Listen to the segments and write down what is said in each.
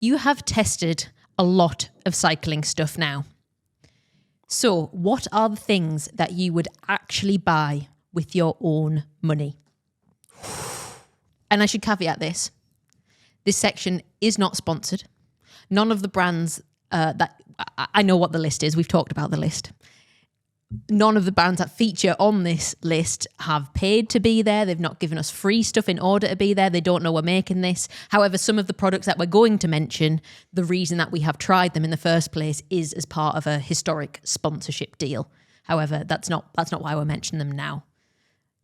you have tested a lot of cycling stuff now. So what are the things that you would actually buy with your own money? And I should caveat this. This section is not sponsored. None of the brands that I know what the list is. We've talked about the list. None of the brands that feature on this list have paid to be there. They've not given us free stuff in order to be there. They don't know we're making this. However, some of the products that we're going to mention, the reason that we have tried them in the first place is as part of a historic sponsorship deal. However, that's not why we're mentioning them now.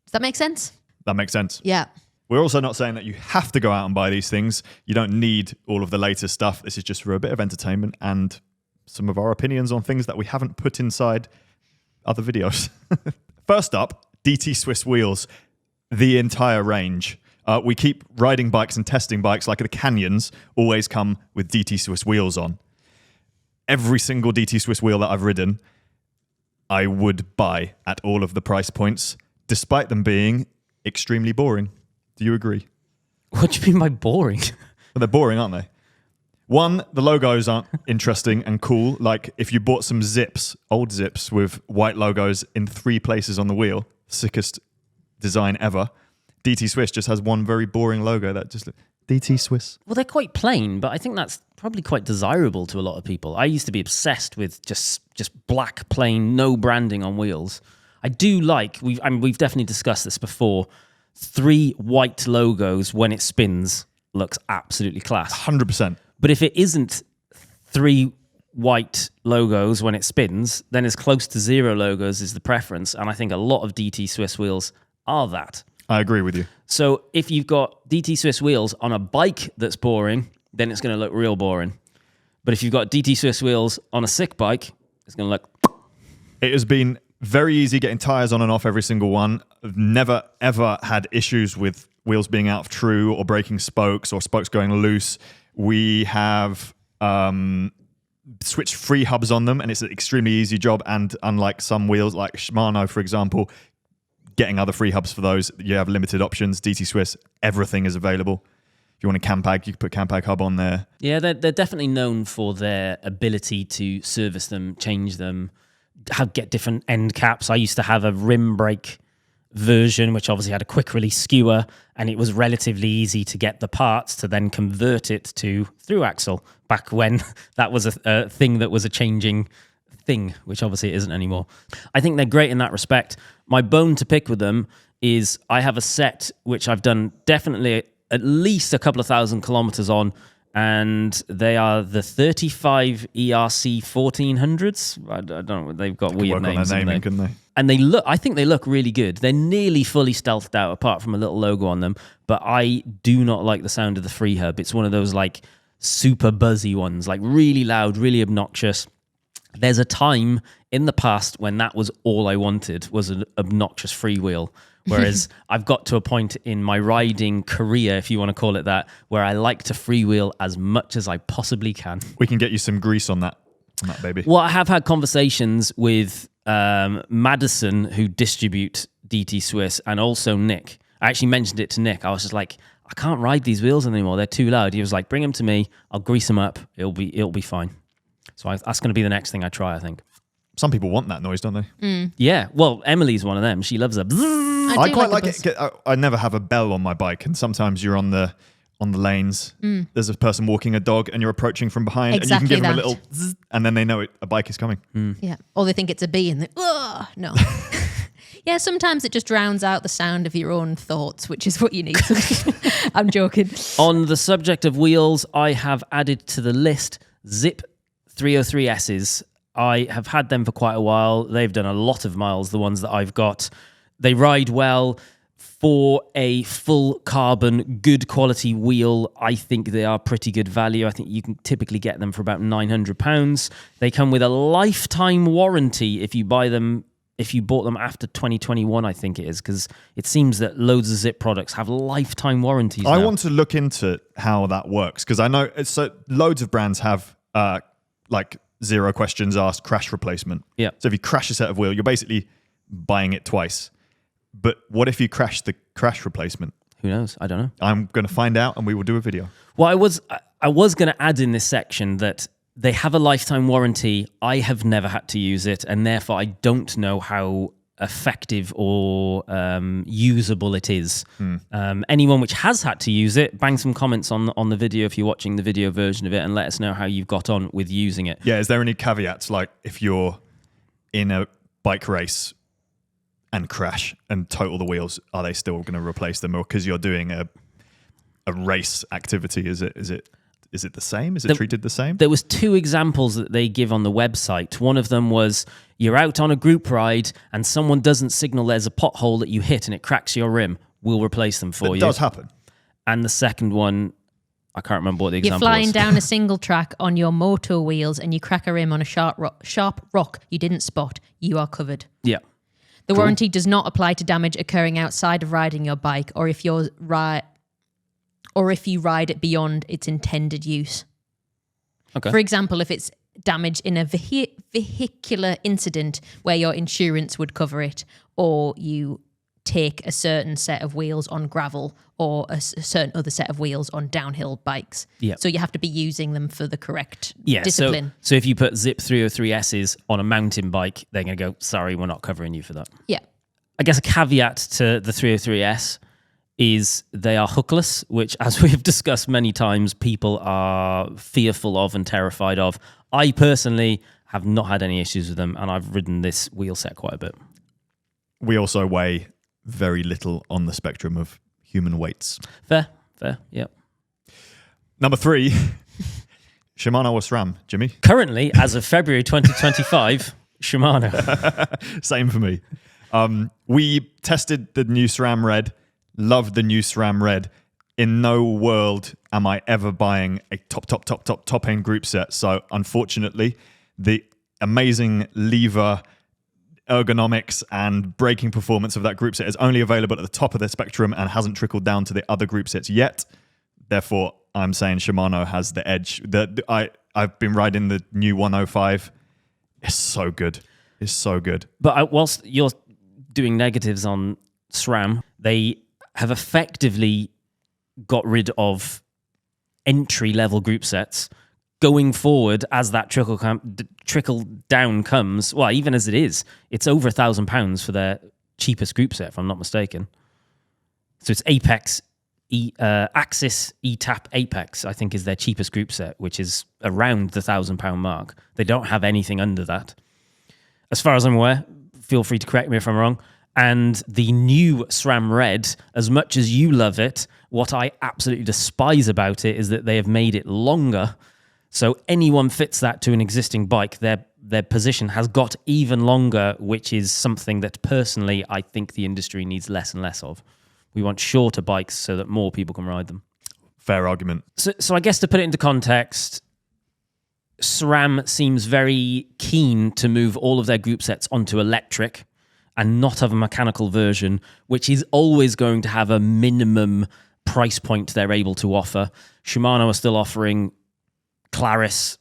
Does that make sense? That makes sense. Yeah. We're also not saying that you have to go out and buy these things. You don't need all of the latest stuff. This is just for a bit of entertainment and some of our opinions on things that we haven't put inside other videos. First up, DT Swiss wheels, the entire range. We keep riding bikes and testing bikes like the Canyons always come with DT Swiss wheels on. Every single DT Swiss wheel that I've ridden, I would buy at all of the price points, despite them being extremely boring. Do you agree? What do you mean by boring? Well, they're boring, aren't they? One, the logos aren't interesting and cool. Like if you bought some zips, old zips with white logos in 3 places on the wheel, sickest design ever. DT Swiss just has one very boring logo that just DT Swiss. Well, they're quite plain, but I think that's probably quite desirable to a lot of people. I used to be obsessed with just black, plain, no branding on wheels. I do like, we've definitely discussed this before, 3 white logos when it spins looks absolutely class. 100%. But if it isn't 3 white logos when it spins, then as close to 0 logos is the preference. And I think a lot of DT Swiss wheels are that. I agree with you. So if you've got DT Swiss wheels on a bike that's boring, then it's going to look real boring. But if you've got DT Swiss wheels on a sick bike, it's going to look... It has been very easy getting tires on and off every single one. I've never, ever had issues with wheels being out of true or breaking spokes or spokes going loose. We have switched free hubs on them, and it's an extremely easy job. And unlike some wheels, like Shimano, for example, getting other free hubs for those, you have limited options. DT Swiss, everything is available. If you want a Campag, you can put Campag hub on there. Yeah, they're definitely known for their ability to service them, change them, get different end caps. I used to have a rim brake version, which obviously had a quick release skewer, and it was relatively easy to get the parts to then convert it to through axle back when that was a thing that was a changing thing, which obviously it isn't anymore. I think they're great in that respect. My bone to pick with them is I have a set which I've done definitely at least a couple of 1,000 kilometers on, and they are the 35 ERC 1400s. I don't know, they've got weird names. On their naming, couldn't they? And I think they look really good. They're nearly fully stealthed out apart from a little logo on them, but I do not like the sound of the free hub. It's one of those like super buzzy ones, like really loud, really obnoxious. There's a time in the past when that was all I wanted, was an obnoxious freewheel. Whereas I've got to a point in my riding career, if you want to call it that, where I like to freewheel as much as I possibly can. We can get you some grease on that baby. Well, I have had conversations with Madison, who distribute DT Swiss, and also Nick. I actually mentioned it to Nick. I was just like, I can't ride these wheels anymore. They're too loud. He was like, bring them to me. I'll grease them up. It'll be fine. So that's going to be the next thing I try, I think. Some people want that noise, don't they? Mm. Yeah. Well, Emily's one of them. She loves a bzzz. I quite like it. I never have a bell on my bike, and sometimes you're on the lanes. Mm. There's a person walking a dog, and you're approaching from behind, exactly, and you can give them a little zzz, and then they know a bike is coming. Mm. Yeah. Or they think it's a bee, and they, no. Yeah, sometimes it just drowns out the sound of your own thoughts, which is what you need. I'm joking. On the subject of wheels, I have added to the list Zip 303Ss. I have had them for quite a while. They've done a lot of miles, the ones that I've got. They ride well. For a full carbon, good quality wheel, I think they are pretty good value. I think you can typically get them for about £900. They come with a lifetime warranty if you bought them after 2021, I think it is, because it seems that loads of Zip products have lifetime warranties now. I want to look into how that works, because I know loads of brands have like 0 questions asked crash replacement. Yeah. So if you crash a set of wheel, you're basically buying it twice. But what if you crash the crash replacement? Who knows? I don't know. I'm going to find out, and we will do a video. Well, I was going to add in this section that they have a lifetime warranty. I have never had to use it, and therefore I don't know how effective or usable it is. Anyone which has had to use it, bang some comments on the video if you're watching the video version of it, and let us know how you've got on with using it. Yeah, is there any caveats, like if you're in a bike race and crash and total the wheels, are they still going to replace them? Or because you're doing a race activity, is it the same? Is it treated the same? There was 2 examples that they give on the website. One of them was you're out on a group ride and someone doesn't signal there's a pothole that you hit and it cracks your rim. We'll replace them for you. It does happen. And the second one, I can't remember what the example was. You're flying down a single track on your moto wheels and you crack a rim on a sharp rock you didn't spot. You are covered. Yeah. The warranty does not apply to damage occurring outside of riding your bike or if you ride it beyond its intended use. Okay. For example, if it's damage in a vehicular incident where your insurance would cover it, or you take a certain set of wheels on gravel or a certain other set of wheels on downhill bikes. Yeah. So you have to be using them for the correct discipline. So if you put Zip 303Ss on a mountain bike, they're going to go, sorry, we're not covering you for that. Yeah. I guess a caveat to the 303S is they are hookless, which, as we've discussed many times, people are fearful of and terrified of. I personally have not had any issues with them, and I've ridden this wheel set quite a bit. We also weigh very little on the spectrum of human weights. Fair, yeah. Number 3, Shimano or SRAM, Jimmy? Currently, as of February 2025, Shimano. Same for me. We tested the new SRAM Red, loved the new SRAM Red. In no world am I ever buying a top end group set. So unfortunately, the amazing lever ergonomics and braking performance of that group set is only available at the top of the spectrum and hasn't trickled down to the other group sets yet. Therefore, I'm saying Shimano has the edge. I've been riding the new 105. It's so good. It's so good. But whilst you're doing negatives on SRAM, they have effectively got rid of entry-level group sets. Going forward, as that trickle down comes, well, even as it is, it's over £1,000 for their cheapest group set, if I'm not mistaken. So it's Apex, Axis, ETAP Apex, I think, is their cheapest group set, which is around the £1,000 mark. They don't have anything under that. As far as I'm aware, feel free to correct me if I'm wrong. And the new SRAM Red, as much as you love it, what I absolutely despise about it is that they have made it longer. So anyone fits that to an existing bike, their position has got even longer, which is something that personally I think the industry needs less and less of. We want shorter bikes so that more people can ride them. Fair argument. So I guess to put it into context, SRAM seems very keen to move all of their group sets onto electric and not have a mechanical version, which is always going to have a minimum price point they're able to offer. Shimano are still offering Claris,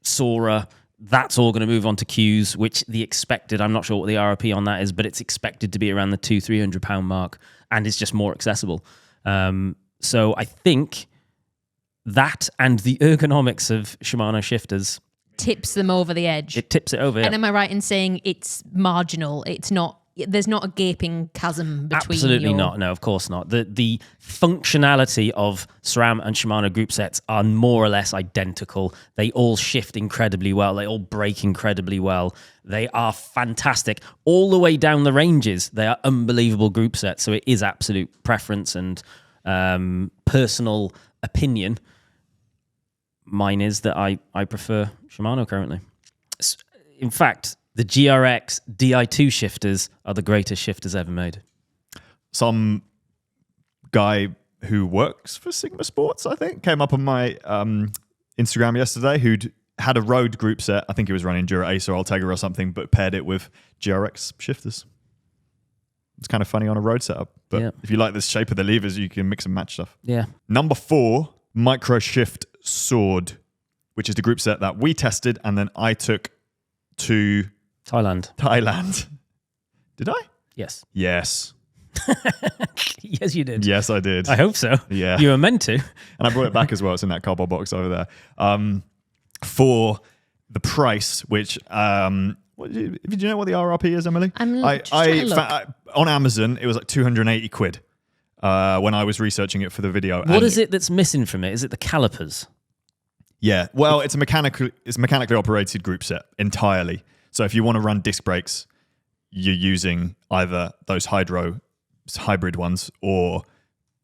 Sora. That's all going to move on to Qs, which the expected, I'm not sure what the RRP on that is, but it's expected to be around the £200-300 mark, and it's just more accessible. So I think that and the ergonomics of Shimano shifters Tips them over the edge. It tips it over. Yeah. And am I right in saying it's marginal? It's not. There's not a gaping chasm between. Absolutely not. No, of course not. The functionality of SRAM and Shimano group sets are more or less identical. They all shift incredibly well. They all brake incredibly well. They are fantastic all the way down the ranges. They are unbelievable group sets. So it is absolute preference and personal opinion. Mine is that I prefer Shimano currently. In fact, the GRX Di2 shifters are the greatest shifters ever made. Some guy who works for Sigma Sports, I think, came up on my Instagram yesterday who'd had a road group set. I think he was running Dura Ace or Altega or something, but paired it with GRX shifters. It's kind of funny on a road setup, but if you like the shape of the levers, you can mix and match stuff. Yeah. Number 4, Micro Shift Sword, which is the group set that we tested and then I took to Thailand. Did I? Yes. Yes. Yes, you did. Yes, I did. I hope so. Yeah. You were meant to. And I brought it back as well. It's in that cardboard box over there. For the price, which do you know what the RRP is, Emily? just trying to look. On Amazon, it was like 280 quid when I was researching it for the video. What is it that's missing from it? Is it the calipers? Yeah, well, it's a mechanically operated group set entirely. So if you want to run disc brakes, you're using either those hybrid ones or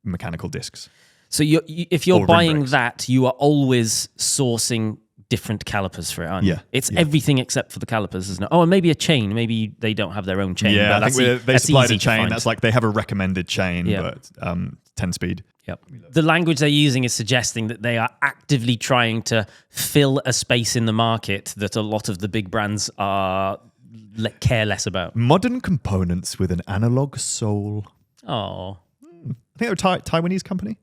mechanical discs. So if you're Or rim buying brakes. that, you are always sourcing different calipers for it, aren't you? Yeah, It's yeah. everything except for the calipers, isn't it? Oh, and maybe a chain. Maybe they don't have their own chain. Yeah, but I think they that's supplied easy a to chain. find. That's like they have a recommended chain, Yeah. but 10 speed. Yep. The language they're using is suggesting that they are actively trying to fill a space in the market that a lot of the big brands are care less about. Modern components with an analog soul. Oh, I think they're a Taiwanese company.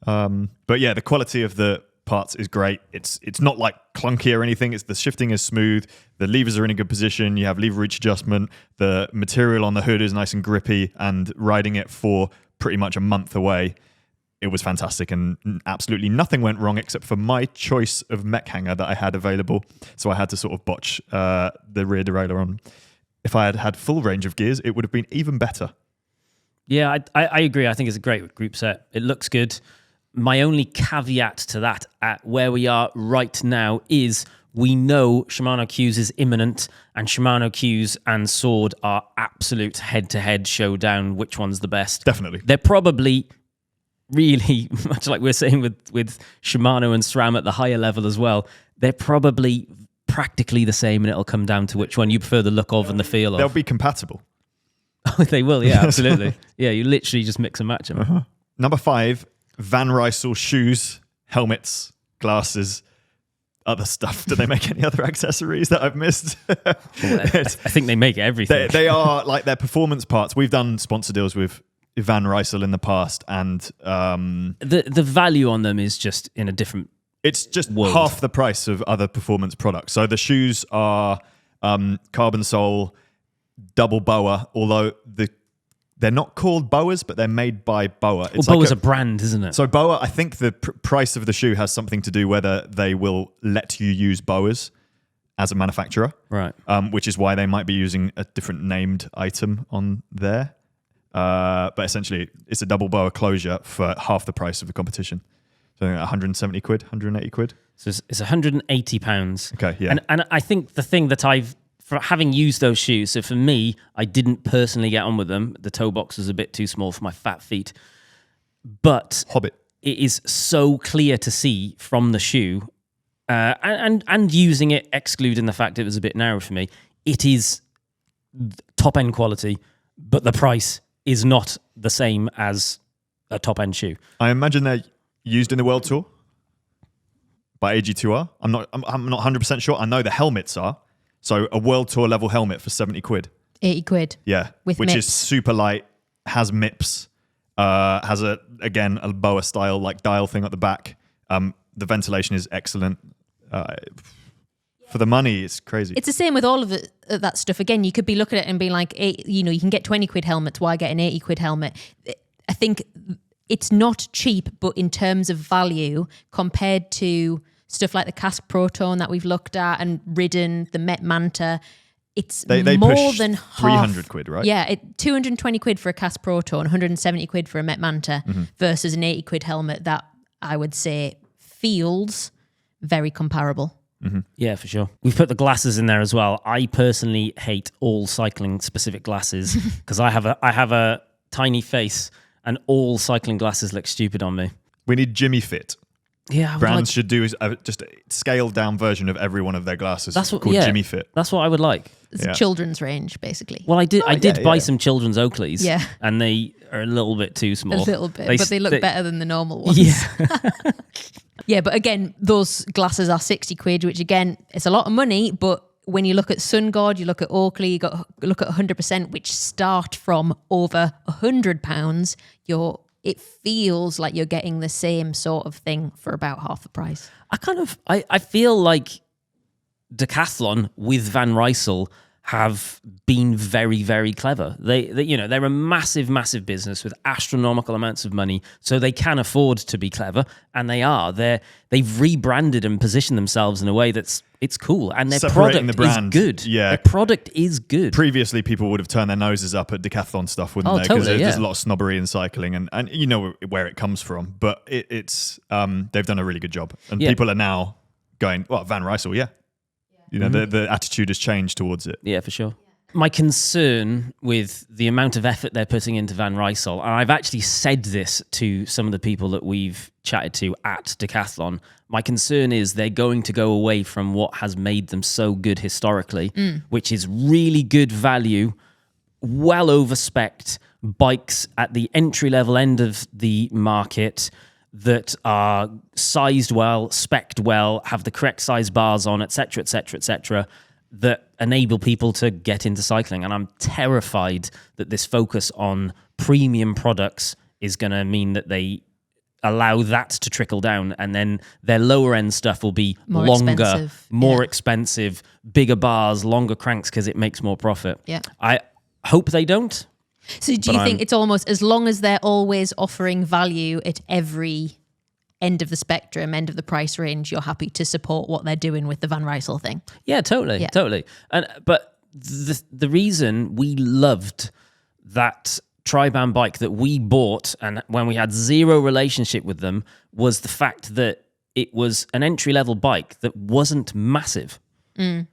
But yeah, the quality of the parts is great. It's not like clunky or anything. The shifting is smooth. The levers are in a good position. You have lever reach adjustment. The material on the hood is nice and grippy. And riding it for pretty much a month away, it was fantastic. And absolutely nothing went wrong except for my choice of mech hanger that I had available. So I had to sort of botch the rear derailleur on. If I had had full range of gears, it would have been even better. yeah, I agree. I think it's a great group set. It looks good. My only caveat to that at where we are right now is we know Shimano Q's is imminent, and Shimano Q's and Sword are absolute head-to-head showdown. Which one's the best? Definitely. They're probably really, much like we're saying with Shimano and SRAM at the higher level as well, they're probably practically the same, and it'll come down to which one you prefer the look of and the feel They'll of. be compatible. They will, yeah, absolutely. Yeah, you literally just mix and match them. Number 5, Van Rysel shoes, helmets, glasses, other stuff. Do they make any other accessories that I've missed? I think they make everything. They are like their performance parts. We've done sponsor deals with Van Rysel in the past, and The value on them is just in a different. it's just World. half the price of other performance products. So the shoes are carbon sole, double boa, although they're not called boas, but they're made by Boa. It's Well, like Boa's a brand, isn't it? So Boa, I think the price of the shoe has something to do whether they will let you use boas as a manufacturer, Right. which is why they might be using a different named item on there. But essentially, it's a double boa closure for half the price of the competition. So 170 quid, 180 quid. So it's £180. Okay, yeah. And I think the thing that for having used those shoes, so for me, I didn't personally get on with them. The toe box was a bit too small for my fat feet. But Hobbit. it is so clear to see from the shoe, and using it, excluding the fact it was a bit narrow for me, it is top end quality, but the price is not the same as a top end shoe. I imagine they're used in the World Tour by AG2R. I'm not 100% sure. I know the helmets are. So a World Tour level helmet for 70 quid. 80 quid. Yeah. With which is MIPS. super light, has MIPS, has a Boa style like dial thing at the back. The ventilation is excellent. For the money, it's crazy. It's the same with all of that stuff. Again, you could be looking at it and being like, you can get 20 quid helmets. Why get an 80 quid helmet? I think it's not cheap, but in terms of value compared to stuff like the Cask Proton that we've looked at and ridden, the Met Manta, it's they more push than half. 300 quid, right? Yeah, 220 quid for a Cask Proton, 170 quid for a Met Manta versus an 80 quid helmet that I would say feels very comparable. Yeah, for sure. We've put the glasses in there as well. I personally hate all cycling specific glasses because I have a tiny face and all cycling glasses look stupid on me. We need Jimmy Fit. Yeah, Brands should do just a scaled down version of every one of their glasses That's what- called yeah. Jimmy Fit. That's what I would like. It's Yeah. a children's range, basically. Well, I did yeah, buy yeah. some children's Oakleys. Yeah. And they are a little bit too small. A little bit, but they look better than the normal ones. Yeah. Yeah, but again, those glasses are 60 quid, which again, it's a lot of money, but when you look at SunGod, you look at Oakley, you look at 100%, which start from over £100, it feels like you're getting the same sort of thing for about half the price. I feel like Decathlon with Van Rysel have been very, very clever. They're a massive, massive business with astronomical amounts of money, so they can afford to be clever, and they are. They've rebranded and positioned themselves in a way it's cool, and their Separating product the brand. is good. Yeah. Their product is good. Previously, people would have turned their noses up at decathlon stuff, wouldn't Oh, they? totally, there's yeah. a lot of snobbery in cycling, and you know where it comes from. But it's they've done a really good job, and Yeah. people are now going, well, Van Rysel, yeah. You know, the attitude has changed towards it. Yeah, for sure. My concern with the amount of effort they're putting into Van Rysel, and I've actually said this to some of the people that we've chatted to at Decathlon, my concern is they're going to go away from what has made them so good historically, which is really good value, well over-spec'd bikes at the entry-level end of the market that are sized well, spec'd well, have the correct size bars on, etc., etc., etc., that enable people to get into cycling. And I'm terrified that this focus on premium products is going to mean that they allow that to trickle down, and then their lower end stuff will be More longer, expensive. more Yeah. expensive, bigger bars, longer cranks because it makes more profit. Yeah. I hope they don't. So do you think it's almost, as long as they're always offering value at every end of the spectrum, end of the price range, you're happy to support what they're doing with the Van Rysel thing? Yeah, totally, totally. But the reason we loved that Tri-Band bike that we bought, and when we had zero relationship with them, was the fact that it was an entry-level bike that wasn't massive. And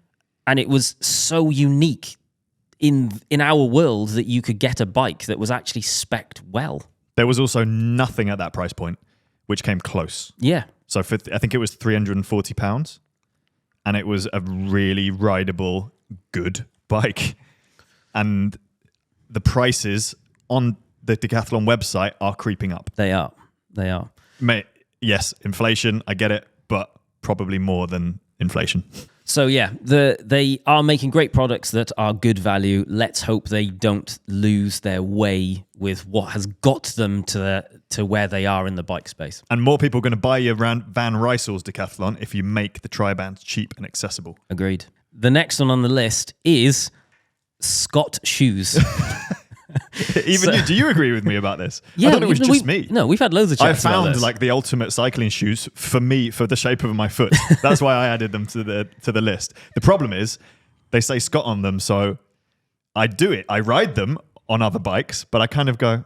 it was so unique in our world that you could get a bike that was actually spec'd well. There was also nothing at that price point which came close. Yeah. So I think it was £340, and it was a really rideable, good bike. And the prices on the Decathlon website are creeping up. They are. Mate, yes, inflation, I get it, but probably more than inflation. So yeah, they are making great products that are good value. Let's hope they don't lose their way with what has got them to where they are in the bike space. And more people are going to buy your Van Rysel's Decathlon if you make the Tri-Bands cheap and accessible. Agreed. The next one on the list is Scott shoes. Do you agree with me about this? Yeah, I thought it was just me. No, we've had loads of chats I about found this. like the ultimate cycling shoes for me, for the shape of my foot. That's why I added them to the list. The problem is they say Scott on them, so I do it. I ride them on other bikes, but I kind of go,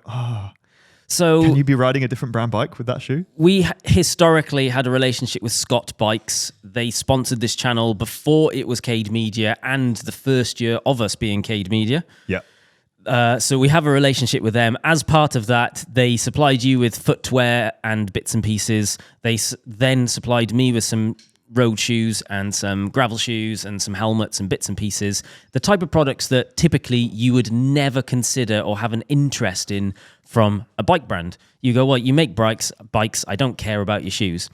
So can you be riding a different brand bike with that shoe? we historically had a relationship with Scott Bikes. They sponsored this channel before it was Cade Media and the first year of us being Cade Media. Yeah. So we have a relationship with them. As part of that, they supplied you with footwear and bits and pieces. They then supplied me with some road shoes and some gravel shoes and some helmets and bits and pieces. The type of products that typically you would never consider or have an interest in from a bike brand. You go, well, you make bikes. I don't care about your shoes.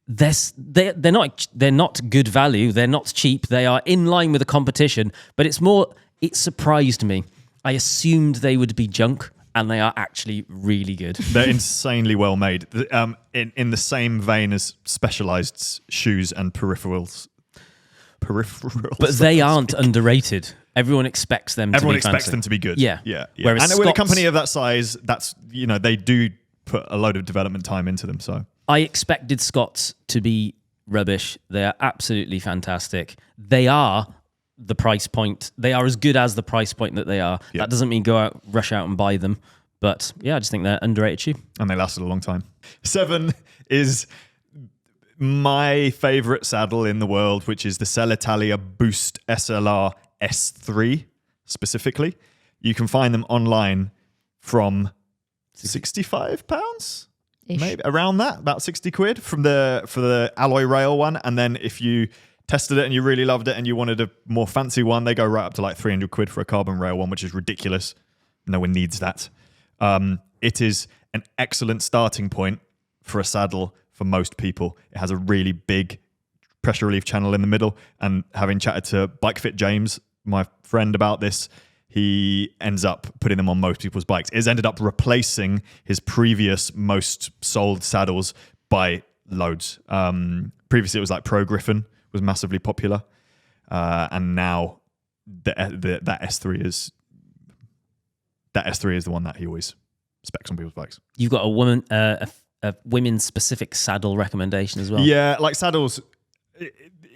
They're not good value. They're not cheap. They are in line with the competition. But it surprised me. I assumed they would be junk, and they are actually really good. They're insanely well made. In the same vein as specialized shoes and peripherals. But they aren't underrated. Everyone expects them to be Everyone fancy. expects them to be good. Yeah. Yeah. Whereas And with a Scott's- company of that size, they do put a load of development time into them. So I expected Scott's to be rubbish. They are absolutely fantastic. They are the price point. They are as good as the price point that they are. Yeah. That doesn't mean rush out and buy them. But yeah, I just think they're underrated shoe. and they lasted a long time. 7 is my favorite saddle in the world, which is the Celitalia Boost SLR S3 specifically. You can find them online from £65, maybe around that, about 60 quid for the alloy rail one. And then if you tested it and you really loved it and you wanted a more fancy one, they go right up to like 300 quid for a carbon rail one, which is ridiculous. No one needs that. It is an excellent starting point for a saddle for most people. It has a really big pressure relief channel in the middle, and having chatted to Bike Fit James, my friend, about this, he ends up putting them on most people's bikes. It's ended up replacing his previous most sold saddles by loads. Previously it was like Pro Griffin was massively popular, and now that S3 is the one that he always specs on people's bikes. You've got a women's specific saddle recommendation as well. Yeah, like saddles.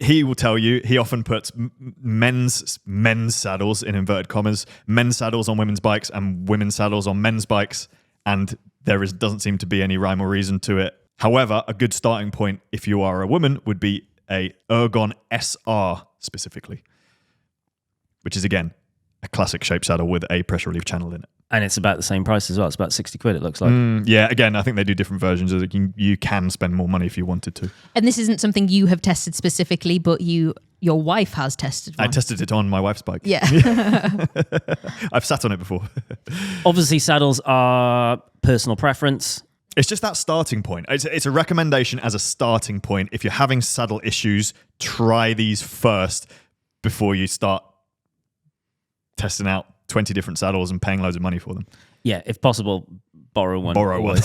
He will tell you he often puts men's saddles in inverted commas, men's saddles on women's bikes and women's saddles on men's bikes, and doesn't seem to be any rhyme or reason to it. However, a good starting point if you are a woman would be a Ergon SR specifically, which is again a classic shape saddle with a pressure relief channel in it. And it's about the same price as well. It's about 60 quid, it looks like. Yeah, again, I think they do different versions. You can spend more money if you wanted to. And this isn't something you have tested specifically, but your wife has tested one. I tested it on my wife's bike. Yeah. I've sat on it before. Obviously, saddles are personal preference. It's just that starting point. It's a recommendation as a starting point. If you're having saddle issues, try these first before you start testing out 20 different saddles and paying loads of money for them. Yeah, if possible, borrow one. Borrow one.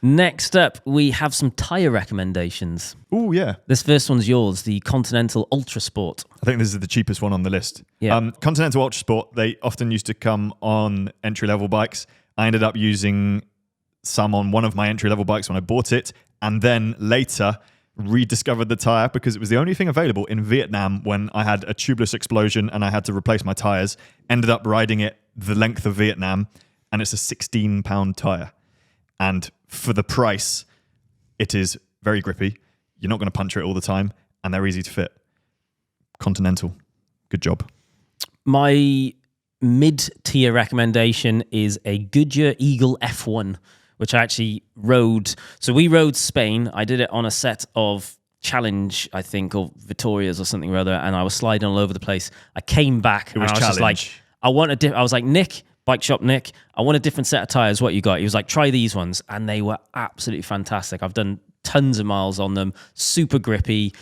Next up, we have some tyre recommendations. Oh, yeah. This first one's yours, the Continental Ultra Sport. I think this is the cheapest one on the list. Yeah. Continental Ultra Sport, they often used to come on entry-level bikes. I ended up using some on one of my entry-level bikes when I bought it, and then later rediscovered the tyre because it was the only thing available in Vietnam when I had a tubeless explosion and I had to replace my tyres. Ended up riding it the length of Vietnam, and it's a 16-pound tyre. And for the price, it is very grippy. You're not going to puncture it all the time, and they're easy to fit. Continental, good job. My mid-tier recommendation is a Goodyear Eagle F1, which I actually rode. So we rode Spain. I did it on a set of Challenge, I think, or Vittorias or something or other, and I was sliding all over the place. I came back and I was just like, I was like, Nick, bike shop Nick, I want a different set of tyres. What you got? He was like, try these ones. And they were absolutely fantastic. I've done tons of miles on them, super grippy,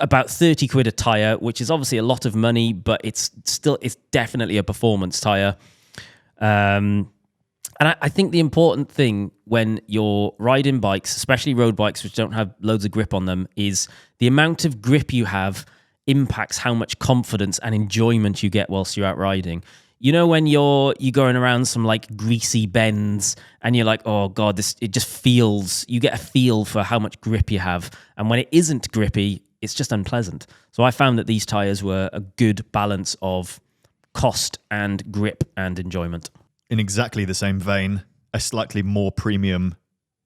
about 30 quid a tyre, which is obviously a lot of money, but it's definitely a performance tyre. And I think the important thing when you're riding bikes, especially road bikes, which don't have loads of grip on them, is the amount of grip you have impacts how much confidence and enjoyment you get whilst you're out riding. You know, when you're going around some like greasy bends and you're like, oh God, it just feels, you get a feel for how much grip you have. And when it isn't grippy, it's just unpleasant. So I found that these tyres were a good balance of cost and grip and enjoyment. In exactly the same vein, a slightly more premium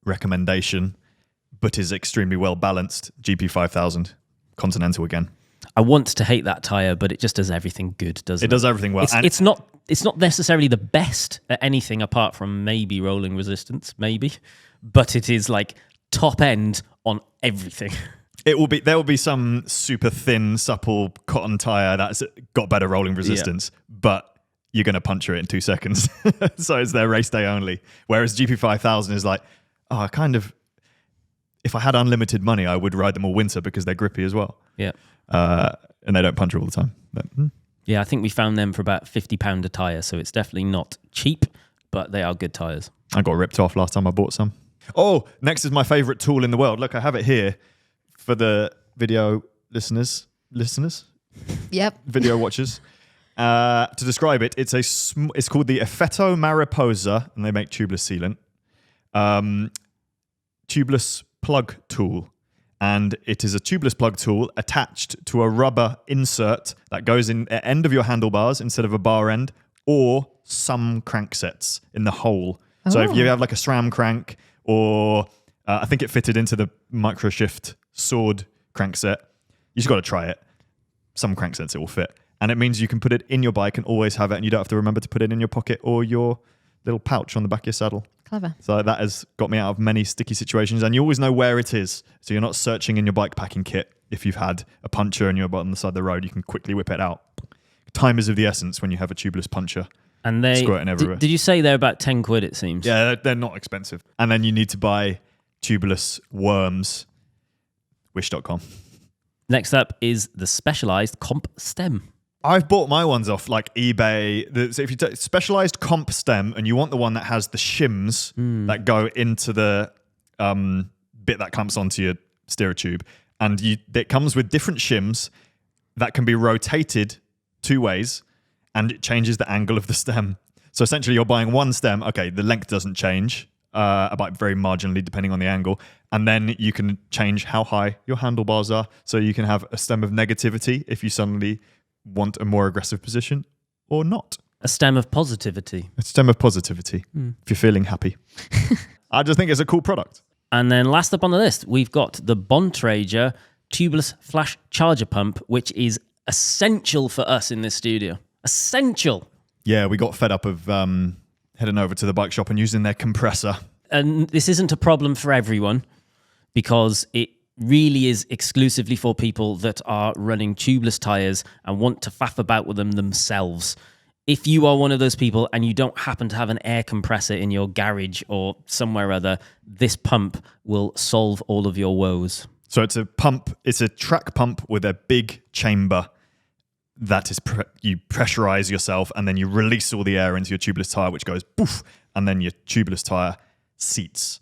recommendation, but is extremely well balanced, GP5000 Continental again. I want to hate that tyre, but it just does everything good, doesn't it? It does everything well. It's not necessarily the best at anything apart from maybe rolling resistance, maybe, but it is like top end on everything. There will be some super thin, supple cotton tyre that's got better rolling resistance, but you're going to puncture it in 2 seconds. So it's their race day only. Whereas GP5000 is like, if I had unlimited money, I would ride them all winter because they're grippy as well. Yeah. And they don't puncture all the time. But, Yeah, I think we found them for about £50 a tyre, so it's definitely not cheap, but they are good tyres. I got ripped off last time I bought some. Oh, next is my favourite tool in the world. Look, I have it here for the video listeners. Yep. Video watchers. To describe it, it's called the Effetto Mariposa, and they make tubeless sealant. Tubeless plug tool. And it is a tubeless plug tool attached to a rubber insert that goes in the end of your handlebars instead of a bar end, or some cranksets in the hole. Oh. So if you have like a SRAM crank, or I think it fitted into the Microshift Sword crankset, you just got to try it. Some cranksets it will fit. And it means you can put it in your bike and always have it, and you don't have to remember to put it in your pocket or your little pouch on the back of your saddle. Clever. So that has got me out of many sticky situations, and you always know where it is. So you're not searching in your bike packing kit. If you've had a puncher and you're on the side of the road, you can quickly whip it out. Time is of the essence when you have a tubeless puncher. And they squirting everywhere. Did you say they're about 10 quid, it seems? Yeah, they're not expensive. And then you need to buy tubeless worms. Wish.com. Next up is the Specialized Comp Stem. I've bought my ones off like eBay. So if you take specialized comp stem and you want the one that has the shims that go into the bit that clamps onto your steerer tube, and it comes with different shims that can be rotated two ways, and it changes the angle of the stem. So essentially, you're buying one stem. Okay, the length doesn't change, about very marginally depending on the angle, and then you can change how high your handlebars are. So you can have a stem of negativity if you suddenly want a more aggressive position, or not. A stem of positivity. A stem of positivity if you're feeling happy. I just think it's a cool product. And then last up on the list, we've got the Bontrager tubeless flash charger pump, which is essential for us in this studio. Essential. Yeah, we got fed up of heading over to the bike shop and using their compressor. And this isn't a problem for everyone, because it really is exclusively for people that are running tubeless tyres and want to faff about with them themselves. If you are one of those people and you don't happen to have an air compressor in your garage or somewhere other, this pump will solve all of your woes. So it's a pump, it's a track pump with a big chamber that is, you pressurize yourself and then you release all the air into your tubeless tyre, which goes poof, and then your tubeless tyre seats.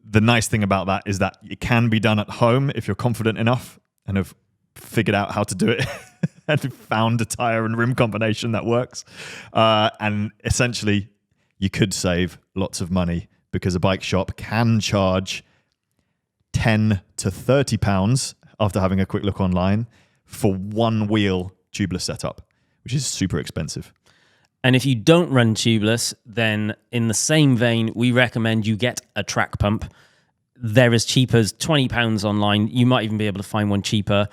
The nice thing about that is that it can be done at home if you're confident enough and have figured out how to do it and found a tyre and rim combination that works. And essentially, you could save lots of money because a bike shop can charge £10 to £30 after having a quick look online for one wheel tubeless setup, which is super expensive. And if you don't run tubeless, then in the same vein, we recommend you get a track pump. They're as cheap as £20 online. You might even be able to find one cheaper.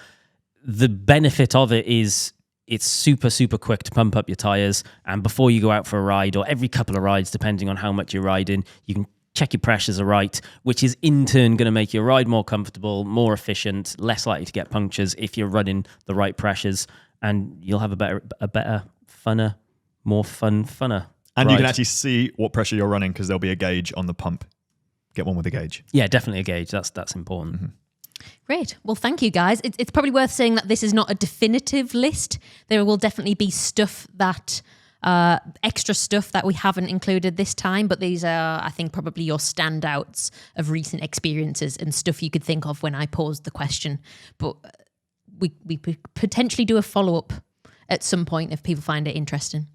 The benefit of it is it's super, super quick to pump up your tyres. And before you go out for a ride, or every couple of rides, depending on how much you're riding, you can check your pressures are right, which is in turn going to make your ride more comfortable, more efficient, less likely to get punctures if you're running the right pressures. And you'll have a better, funner, more funner. And ride. You can actually see what pressure you're running because there'll be a gauge on the pump. Get one with a gauge. Yeah, definitely a gauge. That's important. Mm-hmm. Great. Well, thank you, guys. It's probably worth saying that this is not a definitive list. There will definitely be stuff that, extra stuff that we haven't included this time, but these are, I think, probably your standouts of recent experiences and stuff you could think of when I posed the question. But we could potentially do a follow-up at some point if people find it interesting.